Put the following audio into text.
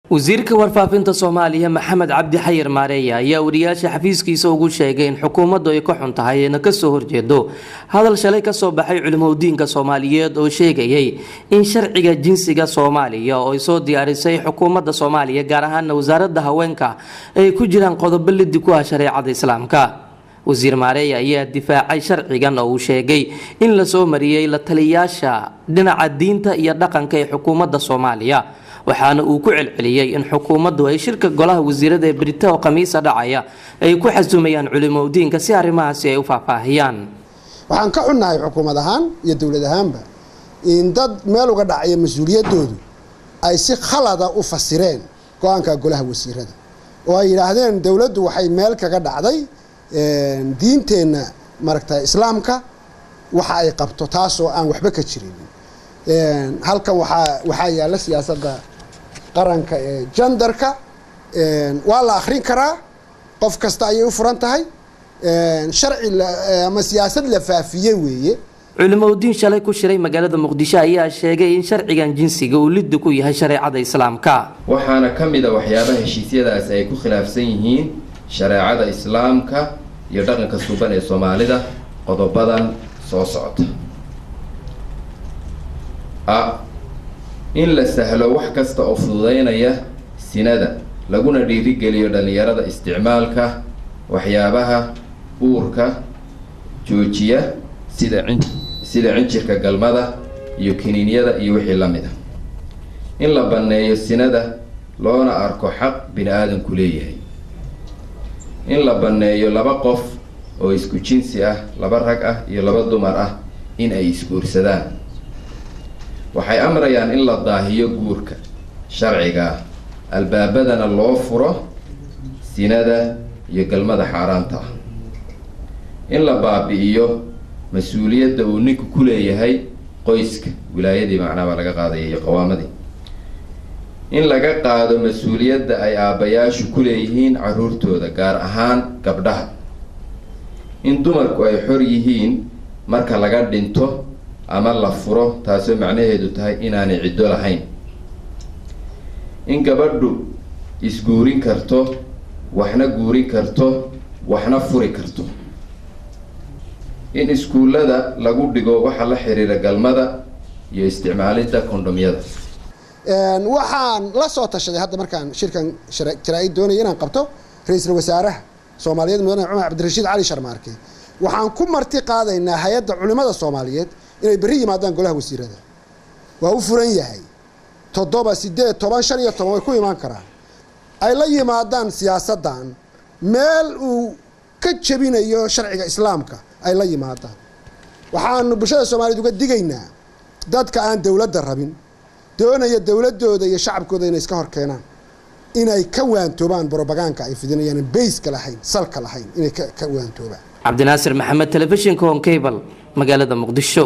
wasiirka warfaafinta Soomaaliya Maxamed Cabdi Xayir Maareeya ayaa wariyaasha xafiiskiisa ugu sheegay in xukuumaddu ay ka xun tahay in ka soo horjeedo hadal shalay ka soo baxay culimadiinka Soomaaliyeed oo sheegayay in sharciga jinsiga Soomaaliya oo ay soo diyaarisay xukuumadda Soomaaliya gaar ahaan wasaaradda haweenka ay ku jiraan qodobo liddi ku ah shariicada Islaamka. wasiir Maareeya ayaa difaacay sharcigan oo uu sheegay in la soo mariyay la taliyaasha dhinaca diinta iyo dhaqanka ee xukuumadda Soomaaliya. waxaana uu ku celceliyay in xukuumaddu ay shirka golaha wasiirada ee Britain oo Khamiisa dhacaya ay ku xasuumayaan culimadiinka si arrimahaasi ay u faahfaahiyaan. waxaan ka xunnahay xukuumad ahaan iyo dawlad ahaanba in dad meel uga dhacaya mas'uuliyadoodu ay si khalada u fasireen go'aanka golaha wasiirada oo ay yiraahdeen dawladdu waxay meel kaga dhacday diinteena maragta islaamka waxa ay qabto taas oo aan waxba ka jirin. halkan waxa yaala siyaasadda qaranka ee genderka waa la akhrin karaa qof kasta ayay u furan tahay sharci ama siyaasad la faafiyay weeye. culimadiin shalay ku shiray magaalada Muqdisho ayaa sheegay in sharcigan jinsiga uu liddi ku yahay shariicada Islaamka. waxaana kamid ah waxyaabaha heshiisyadaas ay ku khilaafsan yihiin shariicada Islaamka iyo dhaqanka suuban ee Soomaalida qodobadan soo socda. in la sahlo wax kasta oo fududeynaya sinada laguna dhiirigeliyo dhalinyarada isticmaalka waxyaabaha uurka joojiya sida cinjirka galmada iyo kiniiniyada iyo wixii la mid ah. in la baneeyo sinada loona arko xaq bini'aadanku leeyahay. in la baneeyo laba qof oo isku jinsi ah, laba rag ah iyo laba dumar ah in ay isguursadaan. waxay amrayaan in la daahiyo guurka sharciga albaabadana loo furo sinada iyo galmada xaaraanta ah. in la baabi'iyo mas-uuliyadda uu ninku ku leeyahay qoyska wilaayadii macnaha laga qaadaya iyo qawaamadii. in laga qaado mas-uuliyadda ay aabbayaashu ku leeyihiin carruurtooda gaar ahaan gabdhaha. in dumarku ay xor yihiin marka laga dhinto ama la furo taasoo macnaheedu tahay inaanay ciddo lahayn. in gabadhu isguurin karto waxna guurin karto waxna furi karto. in iskuullada lagu dhigo waxa la xiriira galmada iyo isticmaalidda kondomyada. waxaan la soo tashaday hadda markaan shirkan jaraa'id doonay inaan qabto ra'iisul wasaaraha Soomaaliyeed Mudane Cumar Cabdirashiid Cali Sharmaarke. waxaan ku marti qaadaynaa hay'adda culimada Soomaaliyeed inay bari yimaadaan golaha wasiirada. waa u furan yahay 7 8 10 15 way ku imaan karaan. ay la yimaadaan siyaasadan meel uu ka jabinayo sharciga Islaamka ay la yimaadaan. waxaan bulshada Soomaaliyeed uga digaynaa dadka aan dawladda rabin doonaya dawladooda iyo shacabkooda inay iska hor keenaan inay ka waantoobaan propaganda ay fidinayaan base ka lahayn salka lahayn inay ka waantoobaan. Cabdinaasir Maxamed, Telefishinka Home Cable, magaalada Muqdisho.